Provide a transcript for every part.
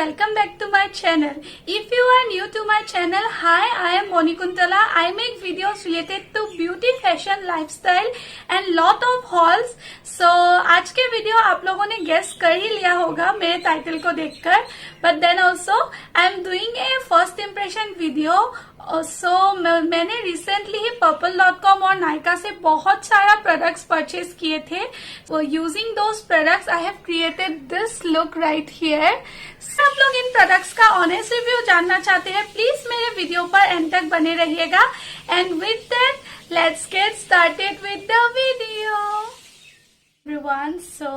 welcome back to my channel. If you are new to my channel, hi, I am Monikuntala. I make videos related to beauty, fashion, lifestyle and lot of hauls. So आज के video आप लोगों ने guess कर ही लिया होगा मेरे title को देखकर. But then also I am doing a first impression video. So मैंने रिसेंटली ही purple.com और नायका से बहुत सारा प्रोडक्ट्स परचेज किए थे. So using those products I have created this look right here. सब लोग इन प्रोडक्ट्स का ऑनेस्ट रिव्यू जानना चाहते हैं, प्लीज मेरे वीडियो पर एंड तक बने रहिएगा. And with that let's get started with the video. Everyone, so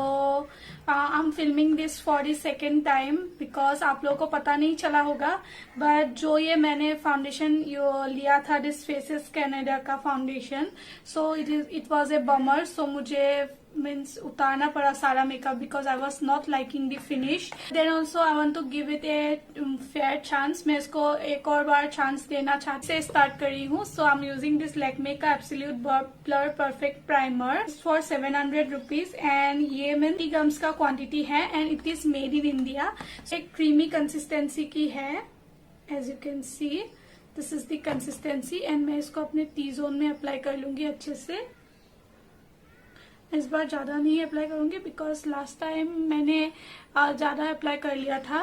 I'm filming this for the second time because आप लोगों को पता नहीं चला होगा, but जो ये मैंने फाउंडेशन लिया था दिस फेसेस कनाडा का foundation, so it was a bummer. So मुझे मीन्स उतारना पड़ा सारा makeup because I was not liking the finish. Then also I want to give it a fair chance. मैं इसको एक और बार चांस देना चाहती से स्टार्ट कर रही हूँ. So I'm using this Lakme का Absolute Blur Perfect Primer for 700 rupees and ये 30 grams का क्वांटिटी है and it is made in India. So एक क्रीमी कंसिस्टेंसी की है, as you can see. This is the consistency and मैं इसको अपने T zone में अप्लाई कर लूंगी अच्छे से. इस बार ज्यादा नहीं अप्लाई करूंगी बिकॉज लास्ट टाइम मैंने ज्यादा अप्लाई कर लिया था,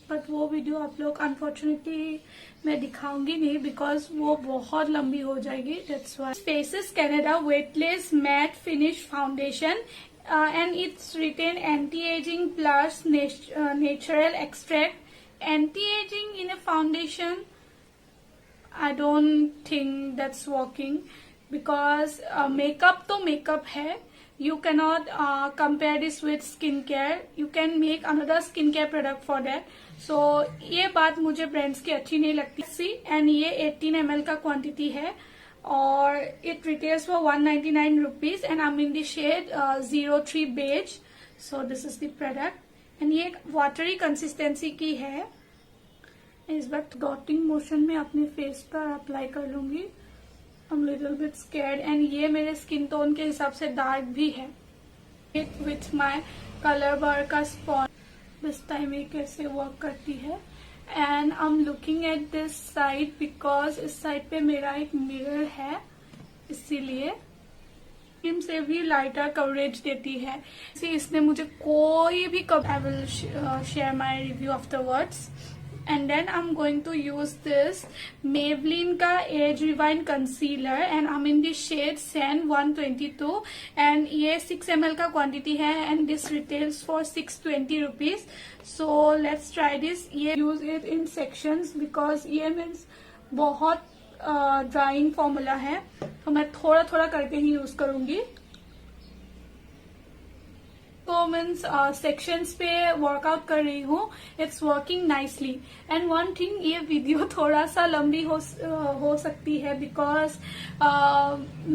बट वो वीडियो आप लोग अनफॉर्चुनेटली मैं दिखाऊंगी नहीं बिकॉज वो बहुत लंबी हो जाएगी. That's why Faces Canada weightless matte finish foundation and it's written anti aging plus natural extract. Anti aging in a foundation I don't think that's working because makeup तो makeup है. You cannot compare this with skincare. You can make another skincare product for that. So ये बात मुझे brands की अच्छी नहीं लगती. सी and ये 18 ml का क्वांटिटी है और it retails for 199 rupees and I'm in the shade 03 beige. So this is the product and ये एक watery consistency की है. इस बार डॉटिंग मोशन में अपने फेस पर अप्लाई कर लूंगी. I'm little bit scared and ये मेरे स्किन टोन के हिसाब से डार्क भी है. With my color bar का स्पॉन्ज this time ये कैसे वर्क करती है. And I'm looking at this side because इस साइड पे मेरा एक मिरर है, इसीलिए स्किन से भी लाइटर कवरेज देती है. इसने मुझे कोई भी I will share my review afterwards. And then I'm going to use this Maybelline का Age Rewind Concealer and I'm in the shade Sand 122 and ये 6 ml का quantity है and this retails for 620 rupees. So let's try this. ये use it in sections because ये means बहुत drying formula है, तो मैं थोड़ा थोड़ा करके ही यूज करूंगी. तो मीन्स सेक्शंस पे वर्कआउट कर रही हूँ. It's working nicely. And one thing, ये वीडियो थोड़ा सा लंबी हो सकती है बिकॉज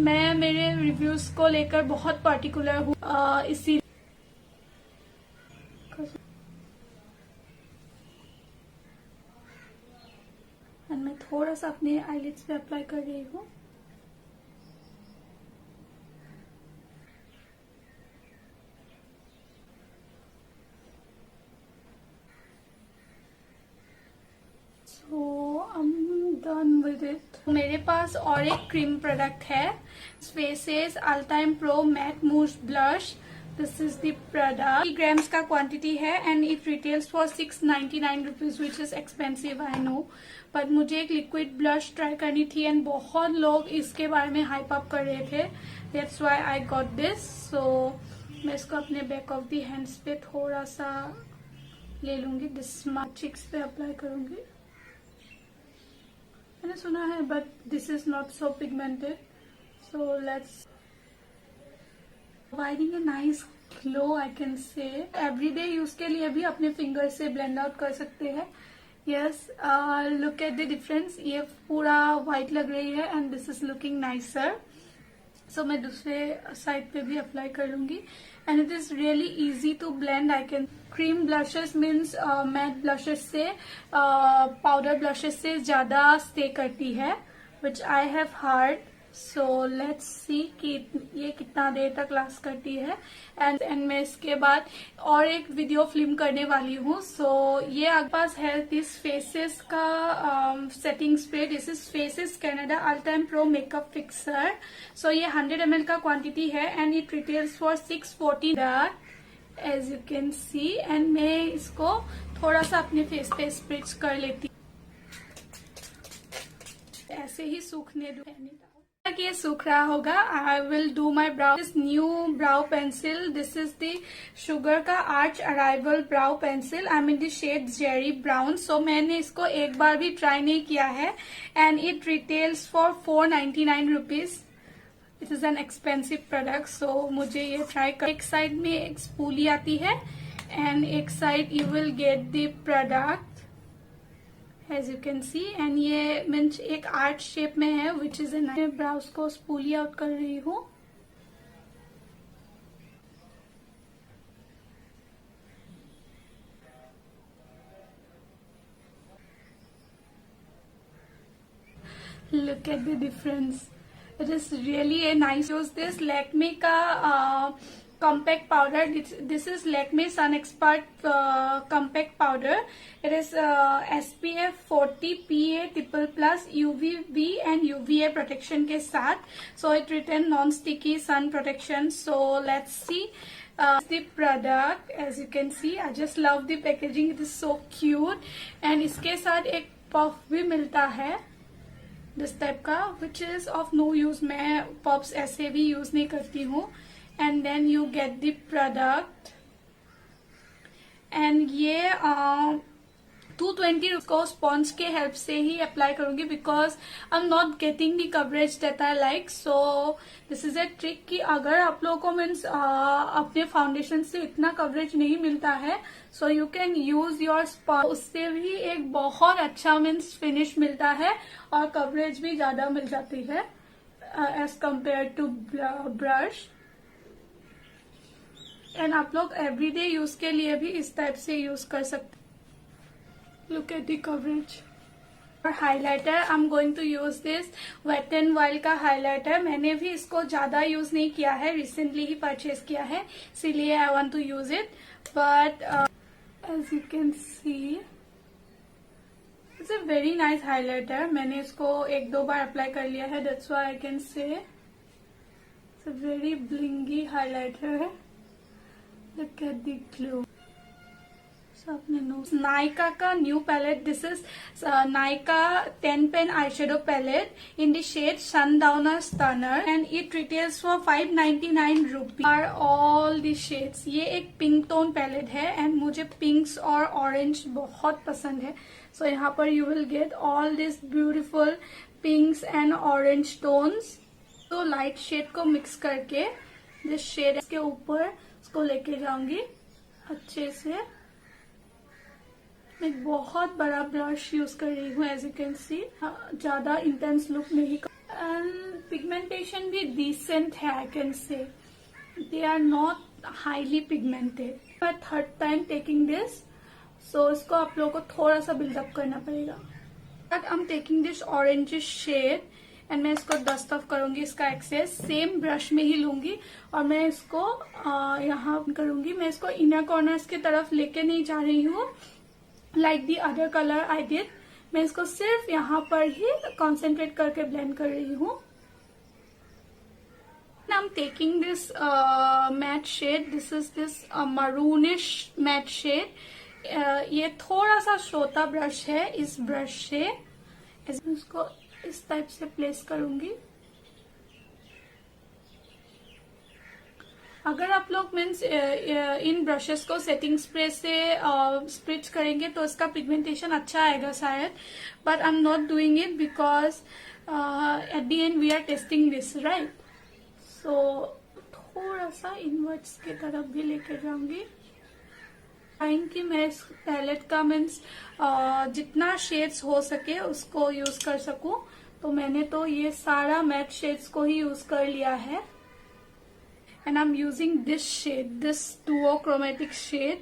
मैं मेरे रिव्यूज को लेकर बहुत पर्टिकुलर हूँ. इसी एंड मैं थोड़ा सा अपने आईलिड्स पे अप्लाई कर रही हूँ. Done with it. मेरे पास और एक क्रीम प्रोडक्ट है, Faces Ultime pro matte move blush. This is the product. 3 grams का क्वांटिटी है and it retails for 699 rupees which is expensive I know, but मुझे एक लिक्विड ब्लश ट्राई करनी थी एंड बहुत लोग इसके बारे में हाइप अप कर रहे थे. That's why I got this. So मैं इसको अपने बैक ऑफ द हैंड्स पे थोड़ा सा ले लूंगी. दिस चिक्स पे अप्लाई करूंगी. मैंने सुना है but this is not so pigmented. So let's providing a nice glow I can से. एवरीडे यूज के लिए भी अपने फिंगर से ब्लेंड आउट कर सकते हैं. Yes, look at the difference. ये पूरा व्हाइट लग रही है and this is looking nicer. So मैं दूसरे साइड पे भी अप्लाई कर लूंगी and it is really easy to blend. I can cream blushes means matte blushes से पाउडर ब्लशेस से ज्यादा स्टे करती है which I have heard. So let's see कि ये कितना देर तक लास्ट करती है। एंड मैं इसके बाद और एक वीडियो फिल्म करने वाली हूँ। सो ये आपके पास है दिस फेसेस का setting spray. This is Faces Canada Ultime pro makeup fixer. So ये 100 ml का क्वांटिटी है and it retails for 640 as you can see. And मैं इसको थोड़ा सा अपने फेस पे स्प्रिच कर लेती, ऐसे ही सूखने दो। तक ये सूख रहा होगा, I will do my brow this new brow pencil. This is the sugar का arch arrival brow pencil. I mean the shade Jerry brown. So मैंने इसको एक बार भी ट्राई नहीं किया है and it retails for 499 rupees. It is an expensive product. So मुझे ये ट्राई कर। एक साइड में एक स्पूली आती है एंड एक side you will get the product as you can see. And ये मीन्स एक आर्ट शेप में है विच इज एन। ब्राउज को स्पूली आउट कर रही हूँ। Look at the difference, it is really a nice. Use this Lakme का compact powder. This is Lakme Sun Expert compact powder. It is SPF 40 PA triple plus UVB and UVA protection के साथ. So it retain non-sticky sun protection. So let's see the product. As you can see, I just love the packaging. It is so cute. And इसके साथ एक puff भी मिलता है this type का, which is of no use. मैं puffs ऐसे भी use नहीं करती हूँ। And then you get the product and ये 220 को स्पॉन्ज के हेल्प से ही अप्लाई करूंगी because I am not getting the coverage that I like. So this is a trick कि अगर आप लोगों को मीन्स अपने फाउंडेशन से इतना कवरेज नहीं मिलता है so you can use your sponge. उससे भी एक बहुत अच्छा मीन्स फिनिश मिलता है और कवरेज भी ज्यादा मिल जाती है as compare to brush. And आप लोग एवरीडे यूज के लिए भी इस टाइप से यूज कर सकते। Look at the coverage. और highlighter I am going to use this wet and wild का हाइलाइटर। मैंने भी इसको ज्यादा यूज नहीं किया है, रिसेंटली ही परचेज किया है, इसीलिए I want to use it. But as you can see it's a very nice highlighter. मैंने इसको 1-2 बार अप्लाई कर लिया है, that's why I can say it's a very blingy highlighter है। Look at the glue. Nykaa का new palette. This is Nykaa 10 pen eyeshadow palette in the shade Sundowner Stunner and it retails for 599 rupees are all the shades। ये एक pink tone palette है and मुझे पिंक्स और orange बहुत पसंद है। So यहाँ पर you will get all this beautiful pinks and orange tones. तो लाइट शेड को मिक्स करके दिस शेड के ऊपर इसको लेके जाऊंगी अच्छे से। मैं बहुत बड़ा ब्रश यूज कर रही हूँ एज यू कैन सी, ज्यादा इंटेंस लुक नहीं। एंड पिगमेंटेशन भी डिसेंट है, I can say they are not highly pigmented. मैं third time taking this, so इसको आप लोगों को थोड़ा सा बिल्डअप करना पड़ेगा। But I am taking this orange shade and मैं इसको डस्ट ऑफ करूंगी। इसका एक्सेस सेम ब्रश में ही लूंगी और मैं इसको यहाँ करूंगी। मैं इसको इनर कॉर्नर्स की तरफ लेके नहीं जा रही हूँ like the other colour I did. मैं इसको सिर्फ यहाँ पर ही कॉन्सेंट्रेट करके ब्लेंड कर रही हूँ। I am taking this matte shade. This is this maroonish matte shade. ये थोड़ा सा छोटा ब्रश है इस ब्रश से, इसको इस टाइप से प्लेस करूंगी। अगर आप लोग मीन्स इन ब्रशेस को सेटिंग स्प्रे से स्प्रिच करेंगे तो इसका पिगमेंटेशन अच्छा आएगा शायद, but I am not doing it because at the end we are testing this right. So थोड़ा सा इनवर्ट्स की तरफ भी लेके जाऊंगी कि मैं इस पैलेट का मीन्स जितना शेड्स हो सके उसको यूज कर सकूं। तो मैंने तो ये सारा मैट शेड्स को ही यूज कर लिया है and I am using this shade, this duo chromatic shade.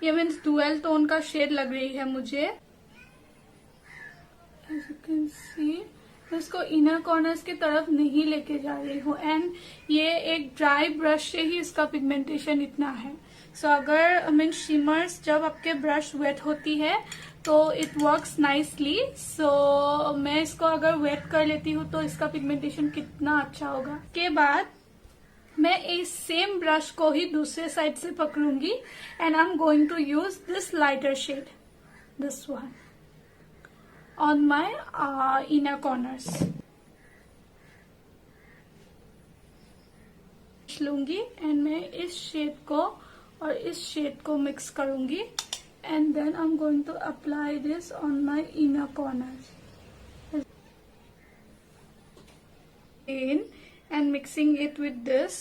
ये मीन्स डुअल टोन का शेड लग रही है मुझे एज यू कैन सी। मैं इसको इनर कॉर्नर्स की तरफ नहीं लेके जा रही हूँ। एंड ये एक ड्राई ब्रश से ही इसका पिगमेंटेशन इतना है। सो अगर मीन शिमर्स जब आपके ब्रश वेट होती है तो इट वर्क्स नाइसली। सो मैं इसको अगर वेट कर लेती हूँ तो इसका पिगमेंटेशन कितना अच्छा होगा। के बाद मैं इस सेम ब्रश को ही दूसरे साइड से पकड़ूंगी and I am going to use this lighter shade, this one, on my inner corners. लूंगी एंड मैं इस शेड को और इस शेड को मिक्स करूंगी and then I'm going to apply this on my inner corners and mixing it with this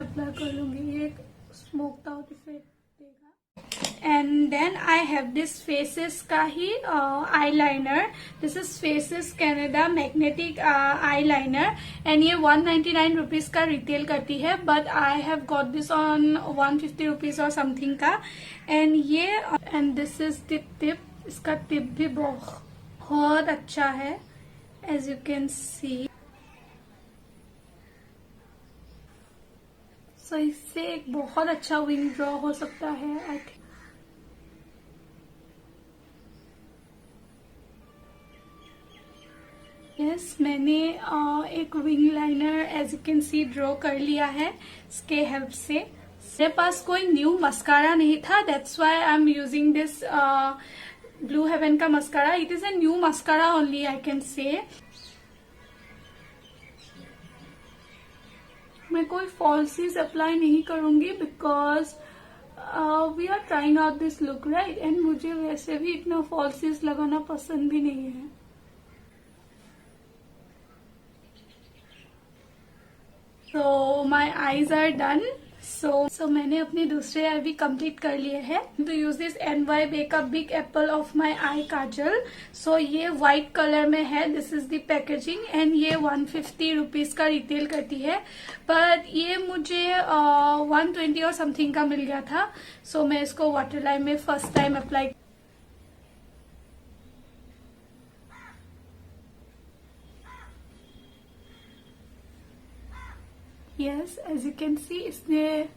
apply कर लूंगी। ये smoked out effect देगा। and then I have this Faces का ही eyeliner, this is Faces Canada magnetic eyeliner and ये 199 rupees का retail करती है, but I have got this on 150 rupees और समथिंग का। एंड ये and this is the tip, इसका टिप भी बहुत अच्छा है एज यू कैन सी। सो इससे एक बहुत अच्छा विंग ड्रॉ हो सकता है आई थिंक। यस, मैंने एक wing liner as you can see draw कर लिया है इसके हेल्प से। मेरे पास कोई न्यू मस्कारा नहीं था, that's why I am using this Blue Heaven का mascara. It is a new mascara only I can say. मैं कोई फॉल्सीज अप्लाई नहीं करूंगी because we are trying out this look right, and मुझे वैसे भी इतना फॉल्सीज लगाना पसंद भी नहीं है। So my eyes are done. So मैंने अपने दूसरे आई भी कंप्लीट कर लिए हैं। To use this NYB का big Apple of my I Kajal. So ये व्हाइट कलर में है, this is the packaging and ये 150 रुपीज का रिटेल करती है, बट ये मुझे 120 और समथिंग का मिल गया था। सो मैं इसको वाटर लाइन में first time apply. Yes, as you can see इसने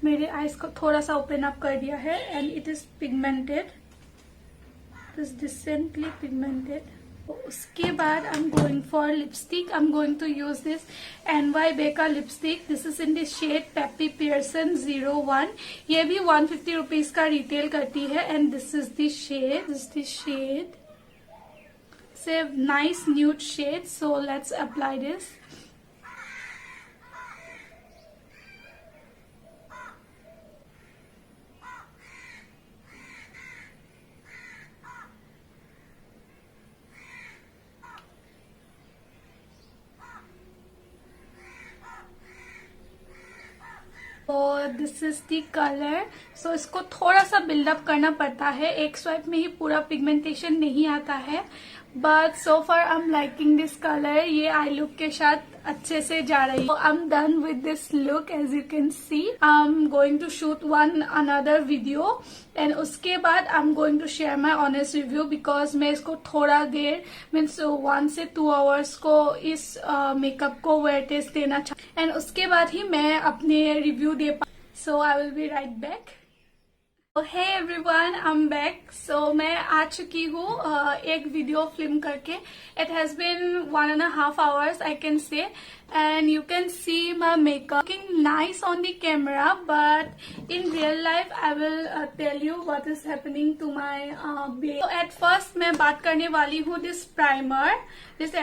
मेरे आईज को थोड़ा सा ओपन अप कर दिया है and it is pigmented, it is decently pigmented. उसके बाद I am going for lipstick. I am going to use this NYB का lipstick, this is in the shade peppy Pearson 01। ये भी 150 रुपीज का retail करती है and this is the shade, this the shade, it's a nice nude shade. So let's apply this. और this is the colour. सो इसको थोड़ा सा बिल्डअप करना पड़ता है, एक स्वाइप में ही पूरा पिगमेंटेशन नहीं आता है, but so far I am liking this colour. ये आई लुक के साथ अच्छे से जा रही है। I am done with this look as you can see. I am going to shoot one another video and उसके बाद I am going to share my honest review because मैं इसको थोड़ा देर मीन्स 1 से 2 आवर्स को इस मेकअप को where test देना चाहती एंड उसके बाद ही मैं अपने रिव्यू दे पा। So I will be right back. Hey everyone, I am back. So मैं आ चुकी हूँ एक वीडियो फिल्म करके। It has been 1.5 hours I can say, and you can see my makeup looking nice on the camera, but in real life I will tell you what is happening to my base. So at first मैं बात करने वाली हूँ this primer, this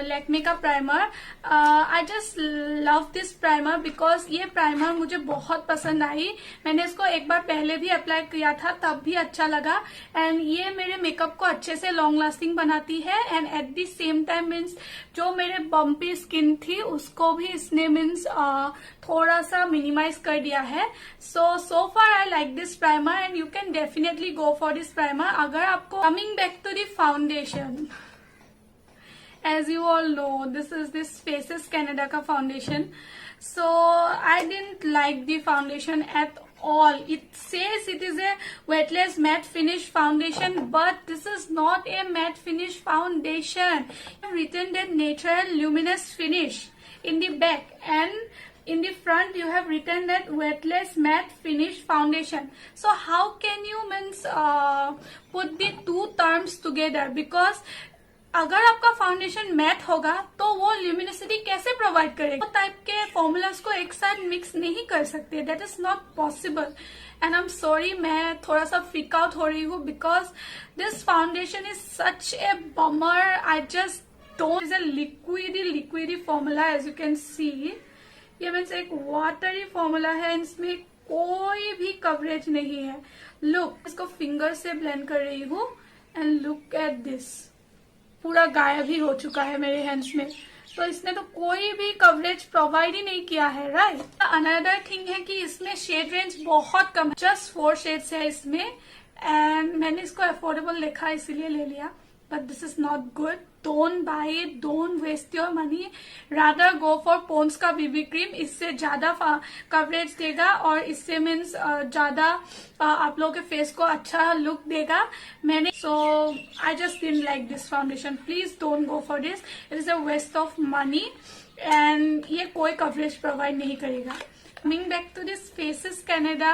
Lakme का primer. I just love this primer because ये primer मुझे बहुत पसंद आई। मैंने इसको एक बार पहले भी अप्लाई किया था, तब भी अच्छा लगा एंड ये मेरे मेकअप को अच्छे से लॉन्ग लास्टिंग बनाती है and at the same time means जो मेरे बम्पी स्किन थी उसको भी इसने मीन्स थोड़ा सा मिनिमाइज कर दिया है। So far I like this primer and you can definitely go for this primer. अगर आपको coming back to the foundation, as you all know, this is this Faces Canada का foundation. So I didn't like the foundation at all. It says it is a weightless matte finish foundation, but this is not a matte finish foundation. I have written that natural luminous finish in the back, and in the front you have written that weightless matte finish foundation. So how can you put the two terms together? Because अगर आपका foundation mat होगा तो वो ल्यूमिनिसिटी कैसे provide करेगा? वो type के formulas को एक साथ मिक्स नहीं कर सकते. That is not possible. And I am sorry, मैं थोड़ा सा फ्रीक आउट हो रही हूँ because this foundation is such a bummer. I just don't. Is a liquidy formula as you can see. ये मीन्स एक वाटरी फॉर्मूला है, इसमें कोई भी कवरेज नहीं है. लुक, इसको फिंगर से ब्लेंड कर रही हूँ एंड लुक एट दिस. पूरा गायब ही हो चुका है मेरे हैंड्स में. तो इसने तो कोई भी कवरेज प्रोवाइड ही नहीं किया है, राइट? अनदर थिंग है कि इसमें शेड रेंज बहुत कम है. जस्ट 4 शेड्स है इसमें, एंड मैंने इसको अफोर्डेबल लिखा इसीलिए ले लिया. But this is not good. Don't buy it. Don't waste your money. Rather go for Pond's का बीबी क्रीम. इससे ज्यादा कवरेज देगा और इससे मीन्स ज्यादा आप लोगों के फेस को अच्छा लुक देगा. मैंने I just didn't like this foundation. Please don't go for this. It is a waste of money and ये कोई कवरेज प्रोवाइड नहीं करेगा. Coming back to this Faces Canada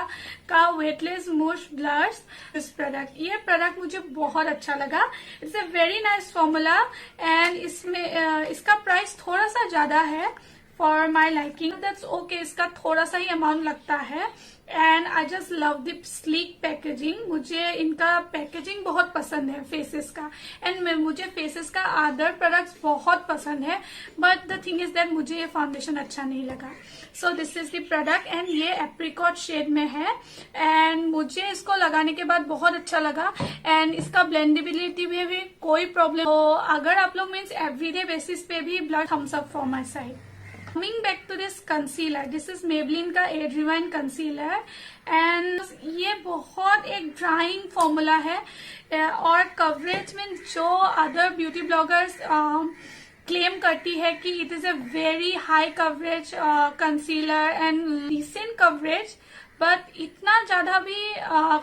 का वेटलेस मूश ब्लर्स. दिस प्रोडक्ट, ये product मुझे बहुत अच्छा लगा. It's a very nice formula and इसमें इसका प्राइस थोड़ा सा ज्यादा है for my liking. That's okay. इसका थोड़ा सा ही अमाउंट लगता है and I just love the sleek packaging. मुझे इनका पैकेजिंग बहुत पसंद है फेसेस का, एंड मुझे फेसेस का अदर प्रोडक्ट्स बहुत पसंद है. But the thing is that मुझे ये फाउंडेशन अच्छा नहीं लगा. So this is the product and ये एप्रिकॉट शेड में है एंड मुझे इसको लगाने के बाद बहुत अच्छा लगा. एंड इसका ब्लेंडेबिलिटी में भी कोई प्रॉब्लम. तो अगर आप लोग मीन्स एवरीडे बेसिस पे भी blood thumbs up from my side. Coming back to this concealer, this is Maybelline का Age Rewind concealer and ये बहुत एक ड्राइंग फॉर्मूला है और कवरेज में जो अदर ब्यूटी ब्लॉगर्स क्लेम करती है कि it is a very high coverage concealer and decent coverage, but इतना ज्यादा भी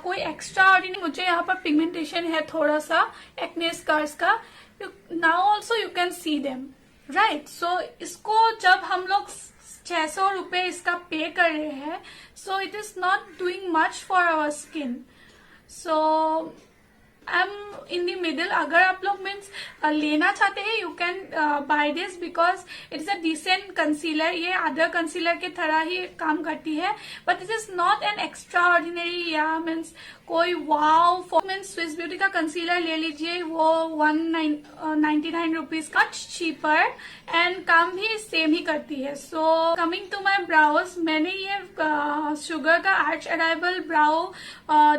कोई एक्स्ट्रा ऑर्डिनरी. मुझे यहाँ पर पिगमेंटेशन है थोड़ा सा एक्ने स्कार्स का. Now also you can see them, right? So इसको जब हम लोग 600 रुपए इसका पे कर रहे हैं, so it is not doing much for our skin. So I am in the middle. अगर आप लोग मीन्स लेना चाहते हैं you can buy this because it is a decent concealer. ये अदर कंसीलर के तरह ही काम करती है but it is not an extraordinary या मीन्स कोई वाव. मीन्स स्विस ब्यूटी का कंसीलर ले लीजिए, वो 199 रुपीज का चीपर एंड काम भी सेम ही करती है. So coming to my brows, मैंने ये शुगर का arch arrival brow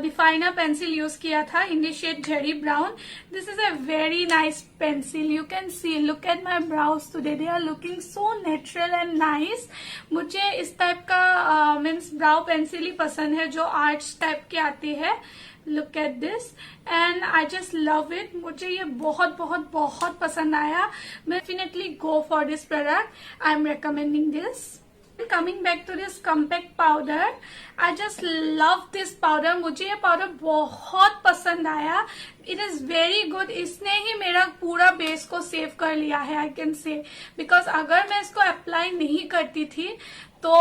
definer pencil use किया था in the shade Jerry brown. This is a very nice pencil. You can see, look at my brows today. They are looking so natural and nice. मुझे इस type का means brow pencil ही पसंद है जो arch type के आते हैं. Look at this and I just love it. मुझे ये बहुत बहुत बहुत पसंद आया. मैं definitely go for this product. I am recommending this. Coming back to this compact powder, I just love this powder. मुझे ये पाउडर बहुत पसंद आया. It is very good. इसने ही मेरा पूरा बेस को सेव कर लिया है, I can say, because अगर मैं इसको अप्लाई नहीं करती थी तो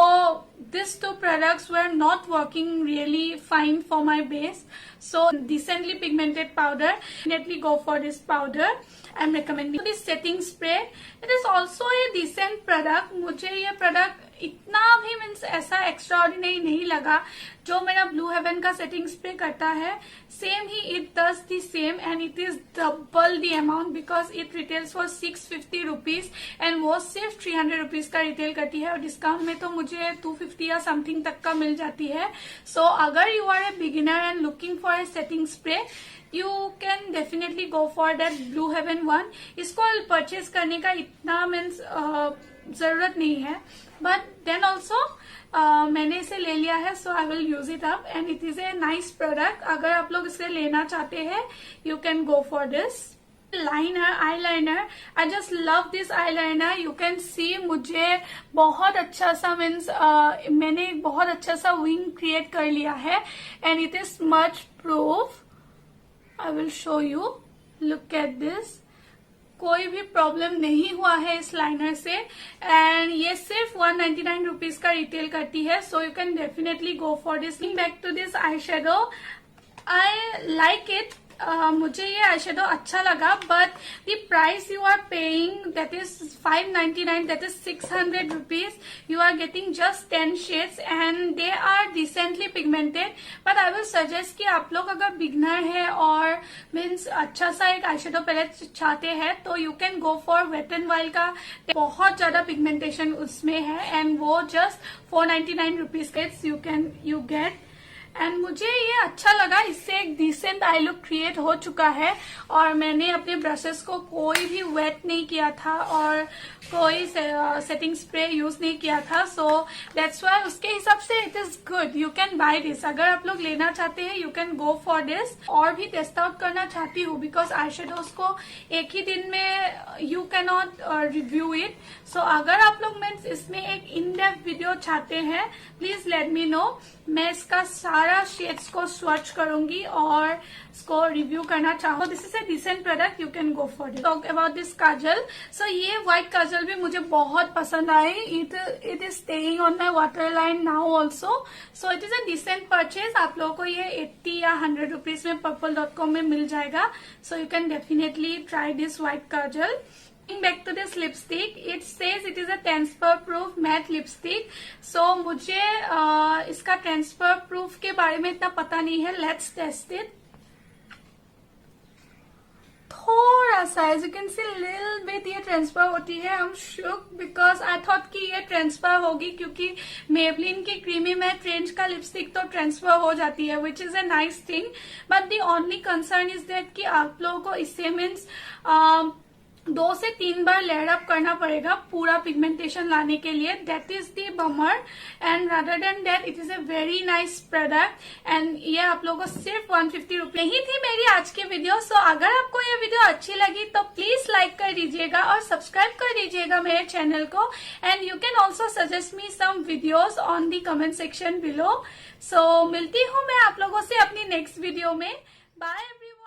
these two products were not working really fine for my base. So decently pigmented powder, definitely go for this powder. I'm recommending this setting spray. It is also a decent product. मुझे ये product इतना भी means ऐसा extra ordinary नहीं लगा जो मेरा blue Heaven का सेटिंग स्प्रे करता है. Same he it does the same and it is double the amount because it retails for 650 rupees and वो सिर्फ 300 रुपीज का रिटेल करती है और डिस्काउंट में तो मुझे 250 या समथिंग तक का मिल जाती है. सो अगर you are a beginner and looking for a setting spray, you can definitely go for that Blue Heaven one. इसको परचेज करने का इतना मीन्स जरूरत नहीं है, बट देन ऑल्सो मैंने इसे ले लिया है so I will use it up and it is a nice product. अगर आप लोग इसे लेना चाहते हैं you can go for this. Liner, eyeliner, I just love this eyeliner. You can see मुझे बहुत अच्छा सा मीन्स मैंने एक बहुत अच्छा सा विंग क्रिएट कर लिया है and it is smudge proof. I will show you. Look at this. कोई भी प्रॉब्लम नहीं हुआ है इस लाइनर से एंड ये सिर्फ 199 रुपीज का रिटेल करती है. So you can definitely go for this. Back to this eye shadow, I like it. मुझे ये आई शेडो अच्छा लगा but the price you are paying that is 599, that is 600 rupees. You are getting just 10 shades and they are decently pigmented. But I will suggest कि आप लोग अगर beginner है और मीन्स अच्छा सा एक आई शेडो पैलेट चाहते हैं तो you can go for wait and wild का. बहुत ज्यादा पिगमेंटेशन उसमें है एंड वो just 499 rupees you get. And मुझे ये अच्छा लगा. इससे एक डिसेंट आई लुक क्रिएट हो चुका है और मैंने अपने ब्रशेस को कोई भी वेट नहीं किया था और कोई सेटिंग स्प्रे यूज नहीं किया था. सो दैट्स वाई उसके हिसाब से it is good. You can buy this. अगर आप लोग लेना चाहते हैं you can go for this. और भी टेस्ट आउट करना चाहती हूँ बिकॉज आई शेडोज को एक ही दिन में you can not review it. So अगर आप लोग मीन्स इसमें एक इन डेप्थ वीडियो चाहते हैं प्लीज लेट मी नो. मैं इसका सारा शेड्स को स्वच्छ करूंगी और इसको रिव्यू करना चाहूँ. This is a decent product, you can go for it. Talk about this kajal. So ये व्हाइट काजल भी मुझे बहुत पसंद आई. It is staying on my water line now also. So it is a decent purchase. आप लोगों को ये 80 या 100 रुपीज में purple.com में मिल जाएगा. सो you can definitely try this white Kajal. Back to this lipstick, it says it is a transfer proof matte lipstick. So मुझे इसका transfer proof के बारे में इतना पता नहीं है. Let's test it. थोड़ा सा as you can see little bit ये ट्रांसफर होती है. I'm shocked because I thought कि ये ट्रांसफर होगी क्योंकि Maybelline की क्रीमी मैट रेंज का लिपस्टिक तो ट्रांसफर हो जाती है which is a nice thing. But the only concern is that कि आप लोगों को इससे मीन्स 2 से 3 बार लेयर अप करना पड़ेगा पूरा पिगमेंटेशन लाने के लिए. That is the bummer. And rather than that it is a very nice product and ये आप लोगों को सिर्फ 150 रुपए ही थी मेरी आज की वीडियो. सो अगर आपको ये वीडियो अच्छी लगी तो प्लीज लाइक कर दीजिएगा और सब्सक्राइब कर दीजिएगा मेरे चैनल को. And you can also suggest me some videos on the comment section below. So मिलती हूँ मैं आप लोगों से अपनी नेक्स्ट वीडियो में. Bye everyone.